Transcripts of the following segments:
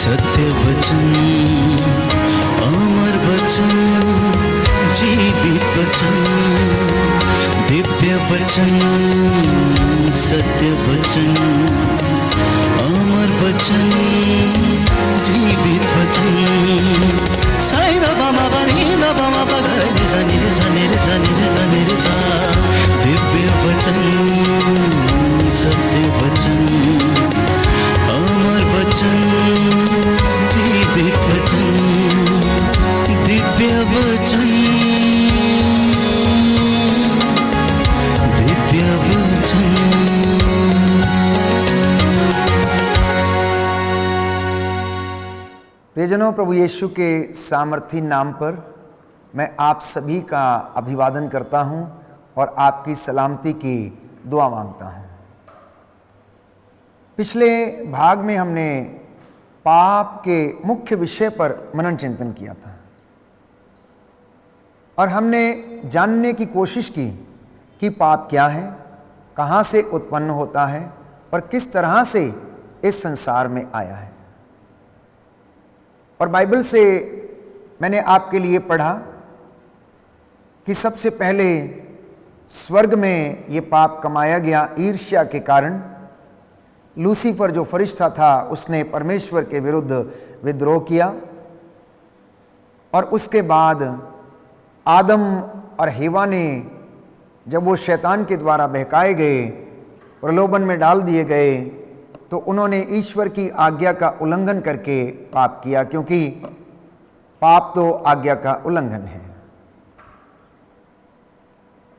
सत्य वचन, अमर वचन, जीवित वचन, दिव्य वचन, सत्य वचन, अमर वचन, जीवित वचन। साई दा बामा बनी दा बामा बगरे सा निरे सा निरे सा निरे सा निरे सा। दिव्य वचन, सत्य वचन, अमर वचन, जीवित वचन, दिव्य वचन, दिव्य वचन। प्रियजनों, प्रभु यीशु के सामर्थी नाम पर मैं आप सभी का अभिवादन करता हूं और आपकी सलामती की दुआ मांगता हूं। पिछले भाग में हमने पाप के मुख्य विषय पर मनन चिंतन किया था और हमने जानने की कोशिश की कि पाप क्या है, कहाँ से उत्पन्न होता है और किस तरह से इस संसार में आया है। और बाइबल से मैंने आपके लिए पढ़ा कि सबसे पहले स्वर्ग में ये पाप कमाया गया ईर्ष्या के कारण। लूसीफर जो फरिश्ता था उसने परमेश्वर के विरुद्ध विद्रोह किया और उसके बाद आदम और हेवा ने जब वो शैतान के द्वारा बहकाए गए, प्रलोभन में डाल दिए गए, तो उन्होंने ईश्वर की आज्ञा का उल्लंघन करके पाप किया, क्योंकि पाप तो आज्ञा का उल्लंघन है।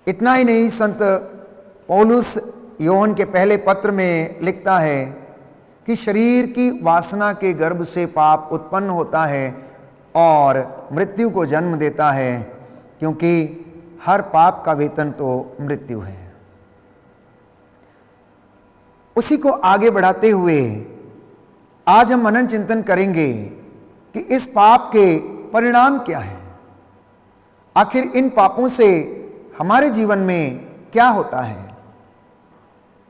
इतना ही नहीं, संत पौलुस योहन के पहले पत्र में लिखता है कि शरीर की वासना के गर्भ से पाप उत्पन्न होता है और मृत्यु को जन्म देता है, क्योंकि हर पाप का वेतन तो मृत्यु है। उसी को आगे बढ़ाते हुए आज हम मनन चिंतन करेंगे कि इस पाप के परिणाम क्या है। आखिर इन पापों से हमारे जीवन में क्या होता है।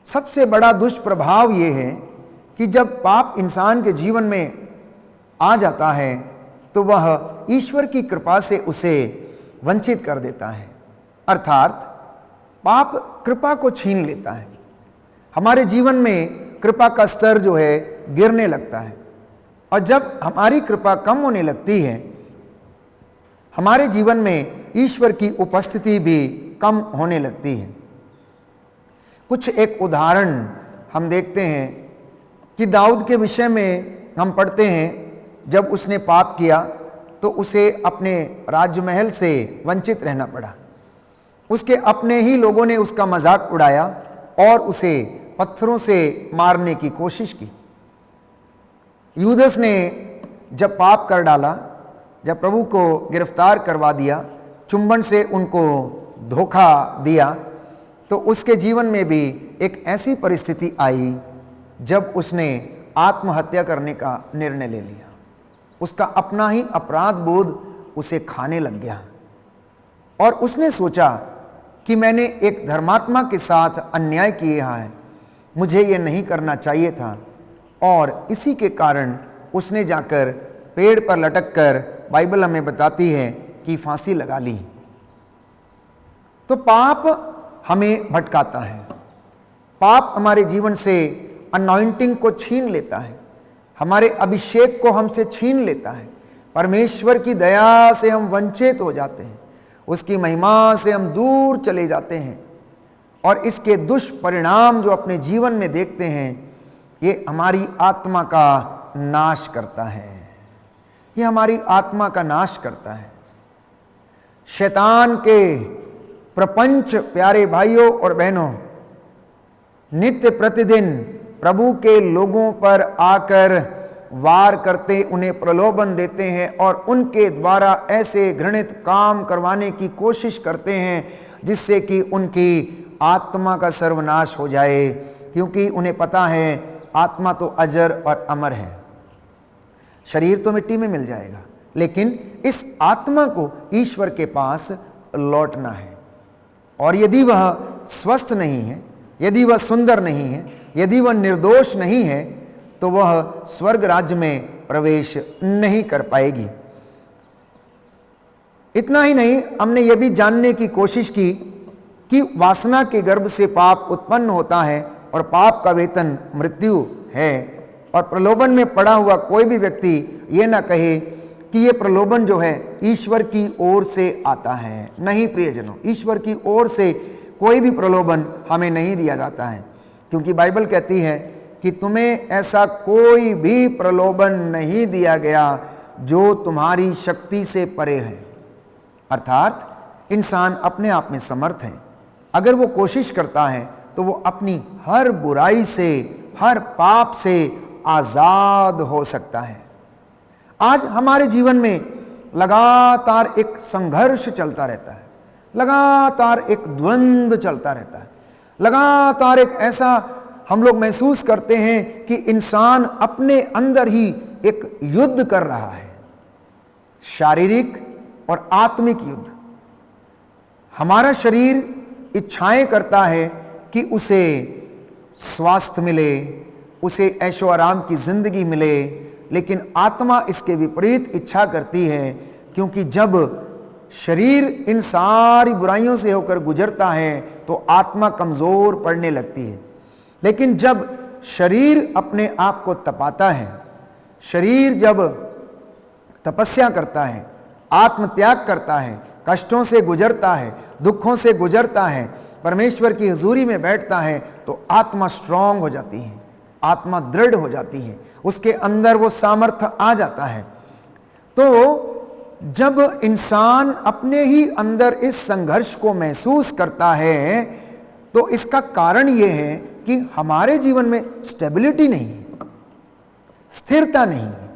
सबसे बड़ा दुष्प्रभाव ये है कि जब पाप इंसान के जीवन में आ जाता है तो वह ईश्वर की कृपा से उसे वंचित कर देता है, अर्थात पाप कृपा को छीन लेता है। हमारे जीवन में कृपा का स्तर जो है गिरने लगता है और जब हमारी कृपा कम होने लगती है, हमारे जीवन में ईश्वर की उपस्थिति भी कम होने लगती है। कुछ एक उदाहरण हम देखते हैं कि दाऊद के विषय में हम पढ़ते हैं, जब उसने पाप किया तो उसे अपने राजमहल से वंचित रहना पड़ा। उसके अपने ही लोगों ने उसका मजाक उड़ाया और उसे पत्थरों से मारने की कोशिश की। यूदस ने जब पाप कर डाला, जब प्रभु को गिरफ्तार करवा दिया, चुंबन से उनको धोखा दिया, तो उसके जीवन में भी एक ऐसी परिस्थिति आई जब उसने आत्महत्या करने का निर्णय ले लिया। उसका अपना ही अपराध बोध उसे खाने लग गया और उसने सोचा कि मैंने एक धर्मात्मा के साथ अन्याय किया है, मुझे ये नहीं करना चाहिए था, और इसी के कारण उसने जाकर पेड़ पर लटककर, बाइबल हमें बताती है कि फांसी लगा ली। तो पाप हमें भटकाता है, पाप हमारे जीवन से अनॉइंटिंग को छीन लेता है, हमारे अभिषेक को हमसे छीन लेता है। परमेश्वर की दया से हम वंचित हो जाते हैं, उसकी महिमा से हम दूर चले जाते हैं और इसके दुष्परिणाम जो अपने जीवन में देखते हैं, ये हमारी आत्मा का नाश करता है। ये हमारी आत्मा का नाश करता है। शैतान के प्रपंच, प्यारे भाइयों और बहनों, नित्य प्रतिदिन प्रभु के लोगों पर आकर वार करते, उन्हें प्रलोभन देते हैं और उनके द्वारा ऐसे घृणित काम करवाने की कोशिश करते हैं जिससे कि उनकी आत्मा का सर्वनाश हो जाए, क्योंकि उन्हें पता है आत्मा तो अजर और अमर है। शरीर तो मिट्टी में मिल जाएगा, लेकिन इस आत्मा को ईश्वर के पास लौटना है। और यदि वह स्वस्थ नहीं है, यदि वह सुंदर नहीं है, यदि वह निर्दोष नहीं है, तो तो वह स्वर्ग राज्य में प्रवेश नहीं कर पाएगी। इतना ही नहीं, हमने यह भी जानने की कोशिश की कि वासना के गर्भ से पाप उत्पन्न होता है और पाप का वेतन मृत्यु है। और प्रलोभन में पड़ा हुआ कोई भी व्यक्ति ये ना कहे कि ये प्रलोभन जो है ईश्वर की ओर से आता है। नहीं प्रियजनों, ईश्वर की ओर से कोई भी प्रलोभन हमें नहीं दिया जाता है, क्योंकि बाइबल कहती है कि तुम्हें ऐसा कोई भी प्रलोभन नहीं दिया गया जो तुम्हारी शक्ति से परे है। अर्थात इंसान अपने आप में समर्थ है। अगर वो कोशिश करता है तो वो अपनी हर बुराई से, हर पाप से आजाद हो सकता है। आज हमारे जीवन में लगातार एक संघर्ष चलता रहता है, लगातार एक द्वंद्व चलता रहता है, लगातार एक ऐसा हम लोग महसूस करते हैं कि इंसान अपने अंदर ही एक युद्ध कर रहा है, शारीरिक और आत्मिक युद्ध। हमारा शरीर इच्छाएं करता है कि उसे स्वास्थ्य मिले, उसे ऐशो आराम की जिंदगी मिले, लेकिन आत्मा इसके विपरीत इच्छा करती है, क्योंकि जब शरीर इन सारी बुराइयों से होकर गुजरता है तो आत्मा कमजोर पड़ने लगती है। लेकिन जब शरीर अपने आप को तपाता है, शरीर जब तपस्या करता है, आत्मत्याग करता है, कष्टों से गुजरता है, दुखों से गुजरता है, परमेश्वर की हुजूरी में बैठता है, तो आत्मा स्ट्रांग हो जाती है, आत्मा दृढ़ हो जाती है, उसके अंदर वो सामर्थ्य आ जाता है। तो जब इंसान अपने ही अंदर इस संघर्ष को महसूस करता है तो इसका कारण यह है कि हमारे जीवन में स्टेबिलिटी नहीं है, स्थिरता नहीं है।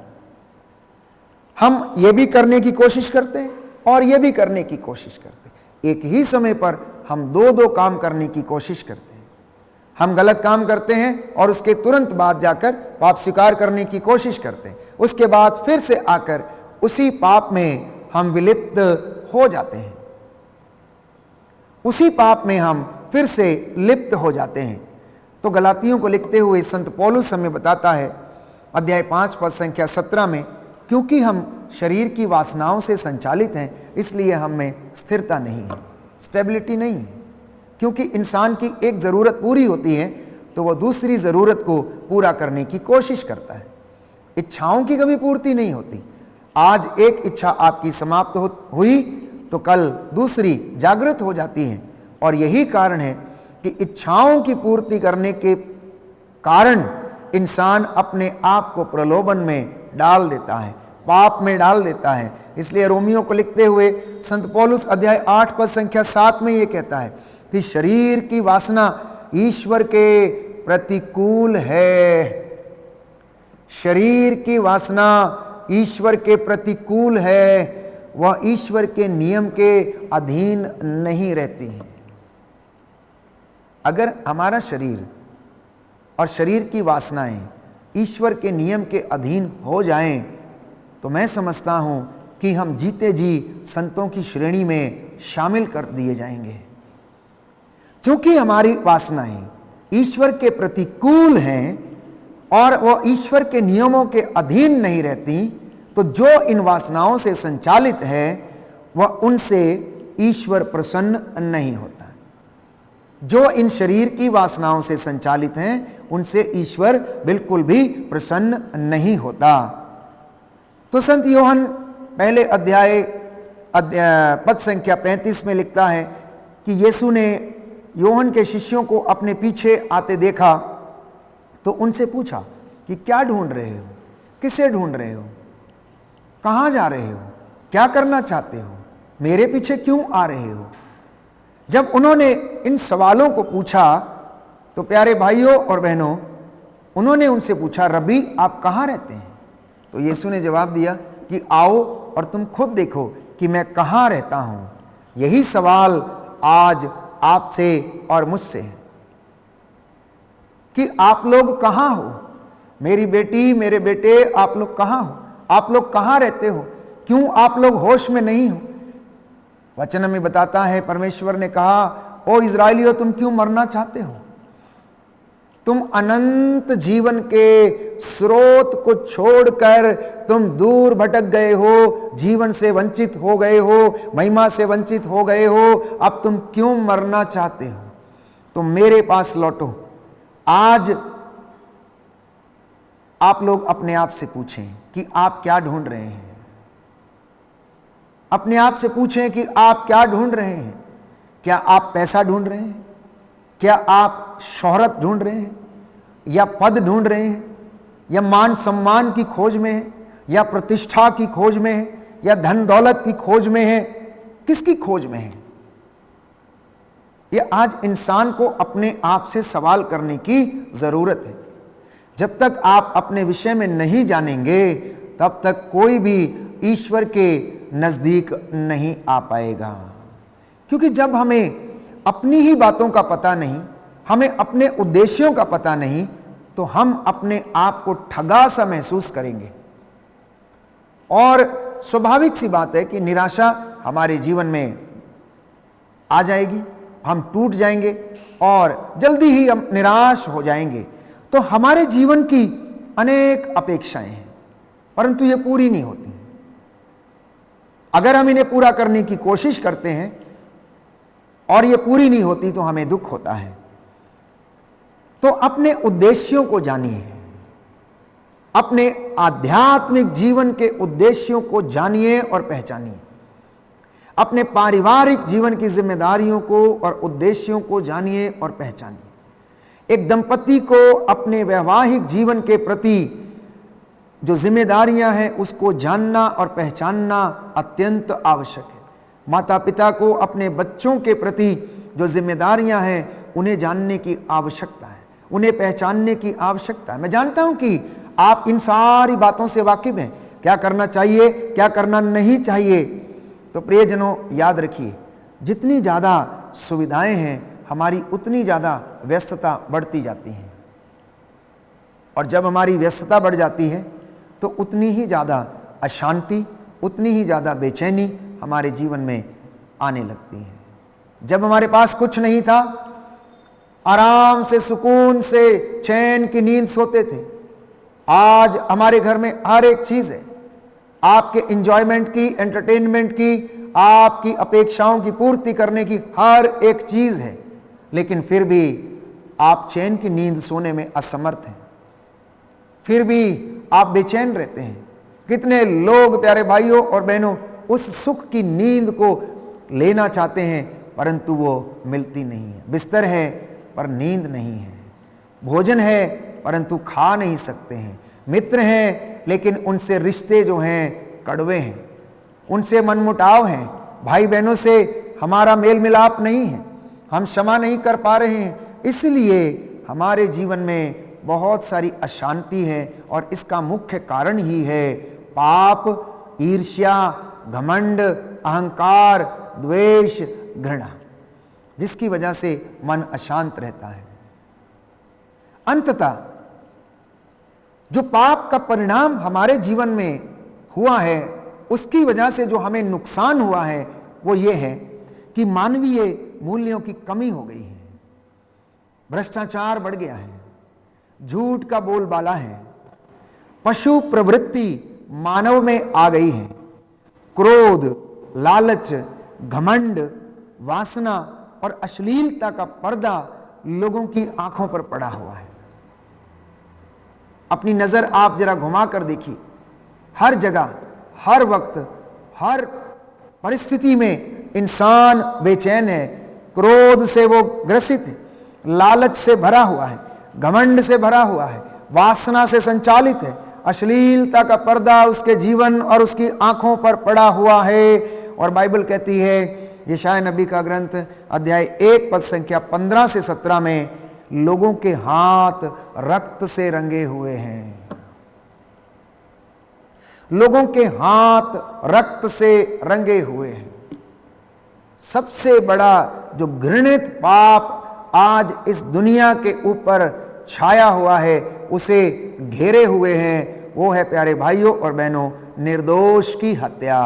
हम ये भी करने की कोशिश करते हैं और ये भी करने की कोशिश करते हैं। एक ही समय पर हम दो काम करने की कोशिश करते हैं। हम गलत काम करते हैं और उसके तुरंत बाद जाकर पाप स्वीकार करने की कोशिश करते हैं, उसके बाद फिर से आकर उसी पाप में हम विलिप्त हो जाते हैं, उसी पाप में हम फिर से लिप्त हो जाते हैं। तो गलातियों को लिखते हुए संत पौलुस हमें बताता है अध्याय 5 पद संख्या 17 में, क्योंकि हम शरीर की वासनाओं से संचालित हैं, इसलिए हम में स्थिरता नहीं है, स्टेबिलिटी नहीं है। क्योंकि इंसान की एक ज़रूरत पूरी होती है तो वह दूसरी ज़रूरत को पूरा करने की कोशिश करता है। इच्छाओं की कभी पूर्ति नहीं होती। आज एक इच्छा आपकी समाप्त हुई तो कल दूसरी जागृत हो जाती है, और यही कारण है कि इच्छाओं की पूर्ति करने के कारण इंसान अपने आप को प्रलोभन में डाल देता है, पाप में डाल देता है। इसलिए रोमियो को लिखते हुए संत पौलुस अध्याय 8 पद संख्या 7 में ये कहता है कि शरीर की वासना ईश्वर के प्रतिकूल है। शरीर की वासना ईश्वर के प्रतिकूल है, वह ईश्वर के नियम के अधीन नहीं रहती है। अगर हमारा शरीर और शरीर की वासनाएं ईश्वर के नियम के अधीन हो जाएं, तो मैं समझता हूं कि हम जीते जी संतों की श्रेणी में शामिल कर दिए जाएंगे। क्योंकि हमारी वासनाएं ईश्वर के प्रतिकूल हैं और वह ईश्वर के नियमों के अधीन नहीं रहती, तो जो इन वासनाओं से संचालित है वह उनसे ईश्वर प्रसन्न नहीं होता। जो इन शरीर की वासनाओं से संचालित हैं उनसे ईश्वर बिल्कुल भी प्रसन्न नहीं होता। तो संत योहन पहले अध्याय पद संख्या 35 में लिखता है कि यीशु ने योहन के शिष्यों को अपने पीछे आते देखा तो उनसे पूछा कि क्या ढूंढ रहे हो, किसे ढूंढ रहे हो, कहाँ जा रहे हो, क्या करना चाहते हो, मेरे पीछे क्यों आ रहे हो। जब उन्होंने इन सवालों को पूछा तो प्यारे भाइयों और बहनों, उन्होंने उनसे पूछा, रब्बी आप कहाँ रहते हैं। तो यीशु ने जवाब दिया कि आओ और तुम खुद देखो कि मैं कहाँ रहता हूँ। यही सवाल आज आपसे और मुझसे है कि आप लोग कहाँ हो, मेरी बेटी मेरे बेटे, आप लोग कहाँ हो, आप लोग कहाँ रहते हो, क्यों आप लोग होश में नहीं हो। वचन में बताता है परमेश्वर ने कहा, ओ इज़राइलियों तुम क्यों मरना चाहते हो। तुम अनंत जीवन के स्रोत को छोड़कर तुम दूर भटक गए हो, जीवन से वंचित हो गए हो, महिमा से वंचित हो गए हो। अब तुम क्यों मरना चाहते हो? तुम मेरे पास लौटो। आज आप लोग अपने आप से पूछें कि आप क्या ढूंढ रहे हैं। अपने आप से पूछें कि आप क्या ढूंढ रहे हैं। क्या आप पैसा ढूंढ रहे हैं? क्या आप शोहरत ढूंढ रहे हैं, या पद ढूंढ रहे हैं, या मान सम्मान की खोज में है, या प्रतिष्ठा की खोज में है, या धन दौलत की खोज में है? किसकी खोज में है? यह आज इंसान को अपने आप से सवाल करने की जरूरत है। जब तक आप अपने विषय में नहीं जानेंगे तब तक कोई भी ईश्वर के नजदीक नहीं आ पाएगा। क्योंकि जब हमें अपनी ही बातों का पता नहीं, हमें अपने उद्देश्यों का पता नहीं, तो हम अपने आप को ठगा सा महसूस करेंगे। और स्वाभाविक सी बात है कि निराशा हमारे जीवन में आ जाएगी, हम टूट जाएंगे और जल्दी ही हम निराश हो जाएंगे। तो हमारे जीवन की अनेक अपेक्षाएं हैं, परंतु ये पूरी नहीं होती। अगर हम इन्हें पूरा करने की कोशिश करते हैं और ये पूरी नहीं होती तो हमें दुख होता है। तो अपने उद्देश्यों को जानिए, अपने आध्यात्मिक जीवन के उद्देश्यों को जानिए और पहचानिए। अपने पारिवारिक जीवन की जिम्मेदारियों को और उद्देश्यों को जानिए और पहचानिए। एक दंपति को अपने वैवाहिक जीवन के प्रति जो जिम्मेदारियां हैं उसको जानना और पहचानना अत्यंत आवश्यक है। माता पिता को अपने बच्चों के प्रति जो जिम्मेदारियां हैं उन्हें जानने की आवश्यकता है, उन्हें पहचानने की आवश्यकता है। मैं जानता हूं कि आप इन सारी बातों से वाकिफ हैं, क्या करना चाहिए, क्या करना नहीं चाहिए। तो प्रियजनों, याद रखिए, जितनी ज़्यादा सुविधाएं हैं हमारी उतनी ज़्यादा व्यस्तता बढ़ती जाती है, और जब हमारी व्यस्तता बढ़ जाती है तो उतनी ही ज़्यादा अशांति, उतनी ही ज़्यादा बेचैनी हमारे जीवन में आने लगती है। जब हमारे पास कुछ नहीं था, आराम से, सुकून से, चैन की नींद सोते थे। आज हमारे घर में हर एक चीज़ है, आपके एंजॉयमेंट की, एंटरटेनमेंट की, आपकी अपेक्षाओं की पूर्ति करने की हर एक चीज़ है, लेकिन फिर भी आप चैन की नींद सोने में असमर्थ हैं, फिर भी आप बेचैन रहते हैं। कितने लोग, प्यारे भाइयों और बहनों, उस सुख की नींद को लेना चाहते हैं परंतु वो मिलती नहीं है। बिस्तर है पर नींद नहीं है, भोजन है परंतु खा नहीं सकते हैं, मित्र हैं लेकिन उनसे रिश्ते जो हैं कड़वे हैं, उनसे मनमुटाव हैं, भाई बहनों से हमारा मेल मिलाप नहीं है, हम क्षमा नहीं कर पा रहे हैं। इसलिए हमारे जीवन में बहुत सारी अशांति है, और इसका मुख्य कारण ही है पाप, ईर्ष्या, घमंड, अहंकार, द्वेष, घृणा, जिसकी वजह से मन अशांत रहता है। अंततः जो पाप का परिणाम हमारे जीवन में हुआ है, उसकी वजह से जो हमें नुकसान हुआ है वो ये है कि मानवीय मूल्यों की कमी हो गई है, भ्रष्टाचार बढ़ गया है, झूठ का बोलबाला है, पशु प्रवृत्ति मानव में आ गई है, क्रोध, लालच, घमंड, वासना और अश्लीलता का पर्दा लोगों की आंखों पर पड़ा हुआ है। अपनी नजर आप जरा घुमा कर देखिए, हर जगह, हर वक्त, हर परिस्थिति में इंसान बेचैन है, क्रोध से वो ग्रसित है, लालच से भरा हुआ है, घमंड से भरा हुआ है, वासना से संचालित है, अश्लीलता का पर्दा उसके जीवन और उसकी आंखों पर पड़ा हुआ है। और बाइबल कहती है, यशायाह नबी का ग्रंथ अध्याय 1 पद संख्या 15 से 17 में, लोगों के हाथ रक्त से रंगे हुए हैं, लोगों के हाथ रक्त से रंगे हुए हैं। सबसे बड़ा जो घृणित पाप आज इस दुनिया के ऊपर छाया हुआ है, उसे घेरे हुए हैं, वो है प्यारे भाइयों और बहनों निर्दोष की हत्या।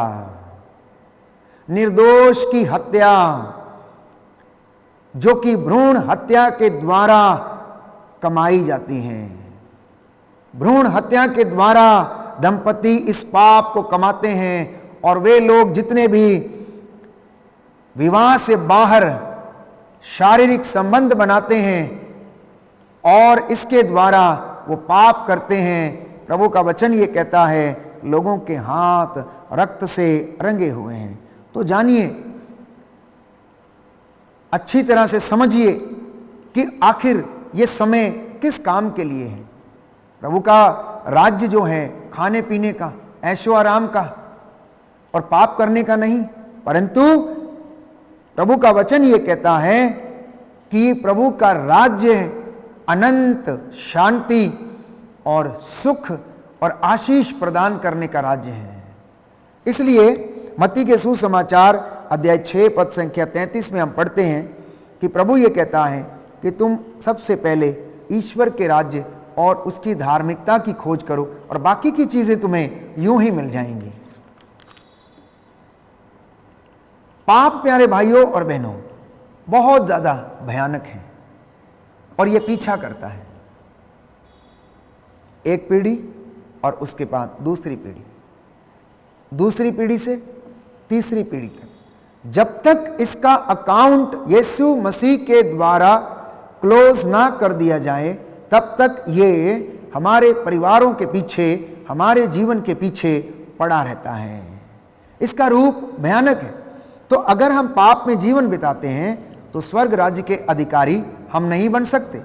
निर्दोष की हत्या, जो कि भ्रूण हत्या के द्वारा कमाई जाती हैं। भ्रूण हत्या के द्वारा दंपति इस पाप को कमाते हैं, और वे लोग जितने भी विवाह से बाहर शारीरिक संबंध बनाते हैं और इसके द्वारा वो पाप करते हैं, प्रभु का वचन ये कहता है लोगों के हाथ रक्त से रंगे हुए हैं। तो जानिए, अच्छी तरह से समझिए कि आखिर ये समय किस काम के लिए है। प्रभु का राज्य जो है खाने पीने का, ऐशो आराम का और पाप करने का नहीं, परंतु प्रभु का वचन ये कहता है कि प्रभु का राज्य अनंत शांति और सुख और आशीष प्रदान करने का राज्य है। इसलिए मत्ती के सुसमाचार अध्याय 6 पद संख्या 33 में हम पढ़ते हैं कि प्रभु ये कहता है कि तुम सबसे पहले ईश्वर के राज्य और उसकी धार्मिकता की खोज करो और बाकी की चीजें तुम्हें यूं ही मिल जाएंगी। पाप प्यारे भाइयों और बहनों बहुत ज्यादा भयानक है और यह पीछा करता है, एक पीढ़ी और उसके बाद दूसरी पीढ़ी, दूसरी पीढ़ी से तीसरी पीढ़ी तक। जब तक इसका अकाउंट यीशु मसीह के द्वारा क्लोज ना कर दिया जाए, तब तक ये हमारे परिवारों के पीछे, हमारे जीवन के पीछे पड़ा रहता है। इसका रूप भयानक है। तो अगर हम पाप में जीवन बिताते हैं तो स्वर्ग राज्य के अधिकारी हम नहीं बन सकते।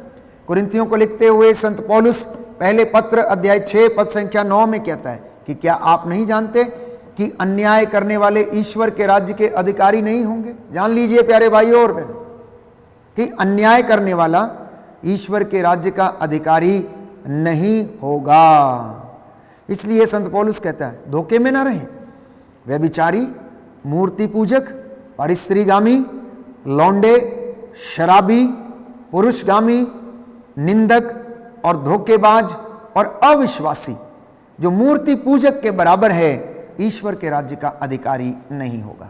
कुरिन्थियों को लिखते हुए संत पौलुस पहले पत्र अध्याय 6 पद संख्या 9 में कहता है कि क्या आप नहीं जानते कि अन्याय करने वाले ईश्वर के राज्य के अधिकारी नहीं होंगे। जान लीजिए प्यारे भाइयों और बहनों कि अन्याय करने वाला ईश्वर के राज्य का अधिकारी नहीं होगा। इसलिए संत पौलुस कहता है धोखे में ना रहें। व्यभिचारी, मूर्ति पूजक, परिस्त्रीगामी, लौंडे, शराबी, पुरुषगामी, निंदक और धोखेबाज और अविश्वासी जो मूर्ति पूजक के बराबर है, ईश्वर के राज्य का अधिकारी नहीं होगा।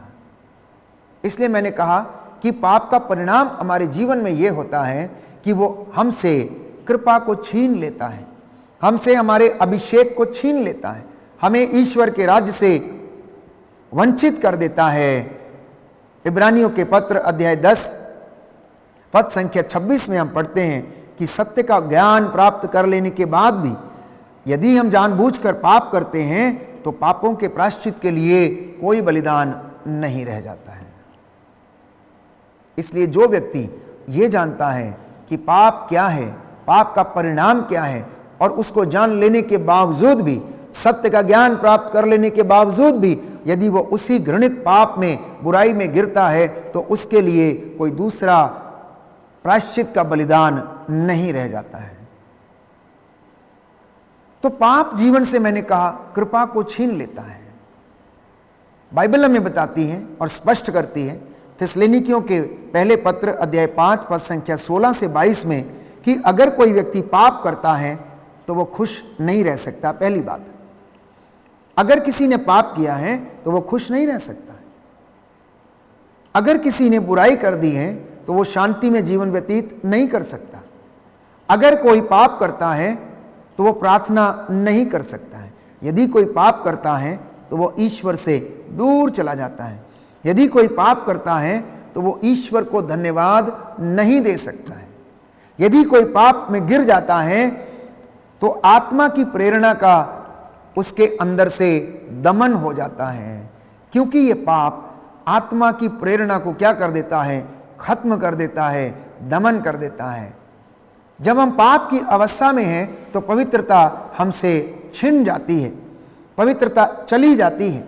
इसलिए मैंने कहा कि पाप का परिणाम हमारे जीवन में यह होता है कि वो हमसे कृपा को छीन लेता है, हमसे हमारे अभिषेक को छीन लेता है, हमें ईश्वर के राज्य से वंचित कर देता है। इब्रानियों के पत्र अध्याय 10 पद संख्या 26 में हम पढ़ते हैं कि सत्य का ज्ञान प्राप्त कर लेने के बाद भी यदि हम जानबूझकर पाप करते हैं तो पापों के प्रायश्चित के लिए कोई बलिदान नहीं रह जाता है। इसलिए जो व्यक्ति ये जानता है कि पाप क्या है, पाप का परिणाम क्या है, और उसको जान लेने के बावजूद भी, सत्य का ज्ञान प्राप्त कर लेने के बावजूद भी यदि वो उसी घृणित पाप में, बुराई में गिरता है, तो उसके लिए कोई दूसरा प्रायश्चित का बलिदान नहीं रह जाता है। तो पाप जीवन से, मैंने कहा, कृपा को छीन लेता है। बाइबल हमें बताती है और स्पष्ट करती है थिस्सलुनीकियों के पहले पत्र अध्याय 5 पद संख्या 16 से 22 में कि अगर कोई व्यक्ति पाप करता है तो वो खुश नहीं रह सकता। पहली बात, अगर किसी ने पाप किया है तो वो खुश नहीं रह सकता। अगर किसी ने बुराई कर दी है तो वो शांति में जीवन व्यतीत नहीं कर सकता। अगर कोई पाप करता है तो वो प्रार्थना नहीं कर सकता है। यदि कोई पाप करता है तो वो ईश्वर से दूर चला जाता है। यदि कोई पाप करता है तो वो ईश्वर को धन्यवाद नहीं दे सकता है। यदि कोई पाप में गिर जाता है तो आत्मा की प्रेरणा का उसके अंदर से दमन हो जाता है, क्योंकि ये पाप आत्मा की प्रेरणा को क्या कर देता है, खत्म कर देता है, दमन कर देता है। जब हम पाप की अवस्था में हैं तो पवित्रता हमसे छिन जाती है, पवित्रता चली जाती है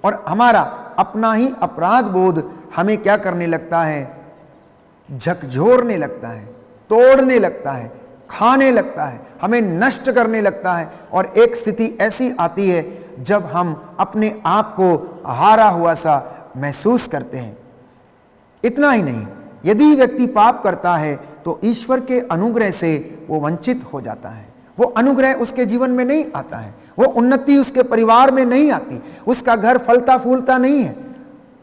और हमारा अपना ही अपराध बोध हमें क्या करने लगता है, झकझोरने लगता है, तोड़ने लगता है, खाने लगता है, हमें नष्ट करने लगता है। और एक स्थिति ऐसी आती है जब हम अपने आप को हारा हुआ सा महसूस करते हैं। इतना ही नहीं, यदि व्यक्ति पाप करता है तो ईश्वर के अनुग्रह से वो वंचित हो जाता है। वो अनुग्रह उसके जीवन में नहीं आता है, वो उन्नति उसके परिवार में नहीं आती, उसका घर फलता फूलता नहीं है,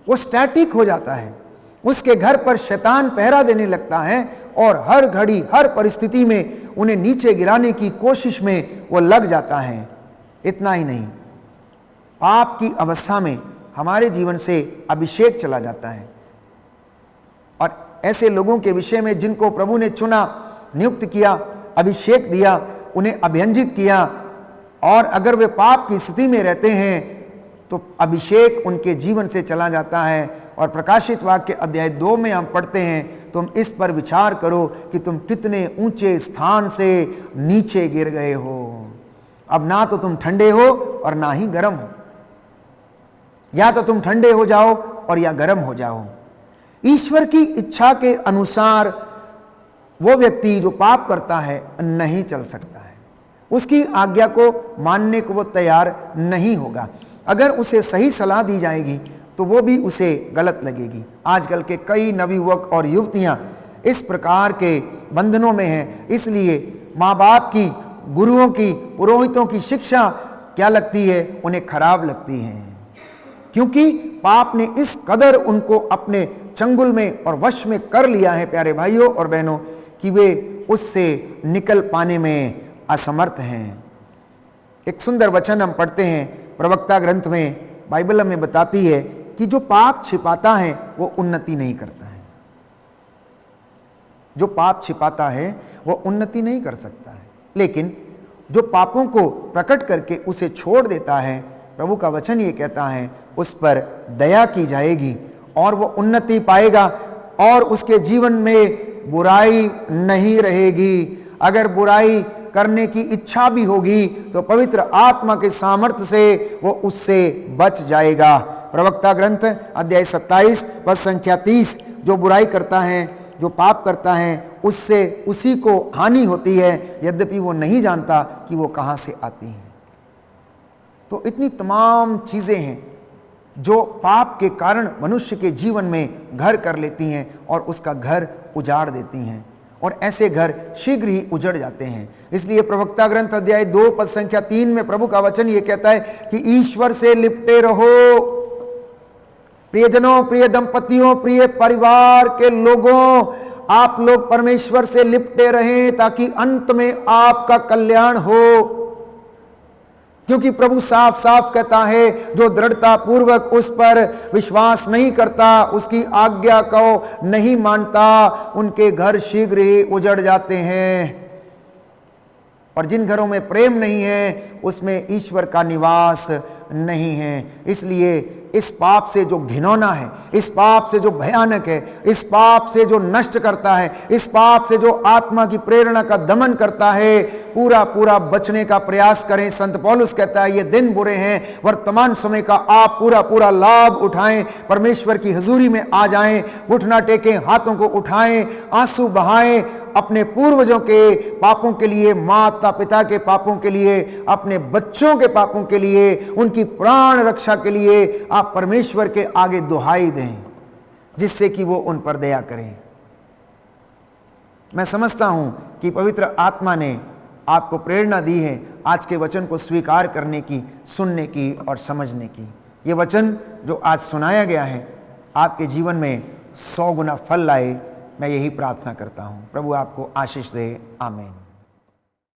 वो स्टैटिक हो जाता है। उसके घर पर शैतान पहरा देने लगता है और हर घड़ी, हर परिस्थिति में उन्हें नीचे गिराने की कोशिश में वो लग जाता है। इतना ही नहीं, पाप की अवस्था में हमारे जीवन से अभिषेक चला जाता है। और ऐसे लोगों के विषय में जिनको प्रभु ने चुना, नियुक्त किया, अभिषेक दिया, उन्हें अभियंजित किया, और अगर वे पाप की स्थिति में रहते हैं तो अभिषेक उनके जीवन से चला जाता है। और प्रकाशित वाक्य अध्याय 2 में हम पढ़ते हैं, तुम इस पर विचार करो कि तुम कितने ऊंचे स्थान से नीचे गिर गए हो। अब ना तो तुम ठंडे हो और ना ही गर्म हो, या तो तुम ठंडे हो जाओ और या गर्म हो जाओ। ईश्वर की इच्छा के अनुसार वो व्यक्ति जो पाप करता है नहीं चल सकता है, उसकी आज्ञा को मानने को वो तैयार नहीं होगा। अगर उसे सही सलाह दी जाएगी तो वो भी उसे गलत लगेगी। आजकल के कई नवयुवक और युवतियां इस प्रकार के बंधनों में हैं, इसलिए माँ बाप की, गुरुओं की, पुरोहितों की शिक्षा क्या लगती है, उन्हें खराब लगती है, क्योंकि पाप ने इस कदर उनको अपने चंगुल में और वश में कर लिया है प्यारे भाइयों और बहनों, कि वे उससे निकल पाने में असमर्थ हैं। एक सुंदर वचन हम पढ़ते हैं प्रवक्ता ग्रंथ में, बाइबल हमें बताती है कि जो पाप छिपाता है वो उन्नति नहीं करता है। जो पाप छिपाता है वो उन्नति नहीं कर सकता है, लेकिन जो पापों को प्रकट करके उसे छोड़ देता है, प्रभु का वचन ये कहता है उस पर दया की जाएगी और वो उन्नति पाएगा और उसके जीवन में बुराई नहीं रहेगी। अगर बुराई करने की इच्छा भी होगी तो पवित्र आत्मा के सामर्थ्य से वो उससे बच जाएगा। प्रवक्ता ग्रंथ अध्याय 27 पद संख्या 30, जो बुराई करता है, जो पाप करता है, उससे उसी को हानि होती है, यद्यपि वो नहीं जानता कि वो कहाँ से आती है। तो इतनी तमाम चीज़ें हैं जो पाप के कारण मनुष्य के जीवन में घर कर लेती हैं और उसका घर उजाड़ देती हैं, और ऐसे घर शीघ्र ही उजड़ जाते हैं। इसलिए प्रवक्ता ग्रंथ अध्याय 2 पद संख्या 3 में प्रभु का वचन ये कहता है कि ईश्वर से लिपटे रहो। प्रियजनों, प्रिय दंपतियों, प्रिय परिवार के लोगों, आप लोग परमेश्वर से लिपटे रहें ताकि अंत में आपका कल्याण हो। क्योंकि प्रभु साफ साफ कहता है, जो दृढ़ता पूर्वक उस पर विश्वास नहीं करता, उसकी आज्ञा को नहीं मानता, उनके घर शीघ्र ही उजड़ जाते हैं। और जिन घरों में प्रेम नहीं है उसमें ईश्वर का निवास नहीं है। इसलिए इस पाप से जो घिनौना है, इस पाप से जो भयानक है, इस पाप से जो नष्ट करता है, इस पाप से जो आत्मा की प्रेरणा का दमन करता है, पूरा पूरा बचने का प्रयास करें। संत पौलुस कहता है ये दिन बुरे हैं, वर्तमान समय का आप पूरा पूरा लाभ उठाएं, परमेश्वर की हजूरी में आ जाएं, घुटना टेकें, हाथों को उठाएं, आंसू बहाएं, अपने पूर्वजों के पापों के लिए, माता पिता के पापों के लिए, अपने बच्चों के पापों के लिए, उनकी प्राण रक्षा के लिए आप परमेश्वर के आगे दुहाई दें, जिससे कि वो उन पर दया करें। मैं समझता हूं कि पवित्र आत्मा ने आपको प्रेरणा दी है आज के वचन को स्वीकार करने की, सुनने की और समझने की। ये वचन जो आज सुनाया गया है आपके जीवन में 100 गुना फल लाए, मैं यही प्रार्थना करता हूं। प्रभु आपको आशीष दे। आमीन।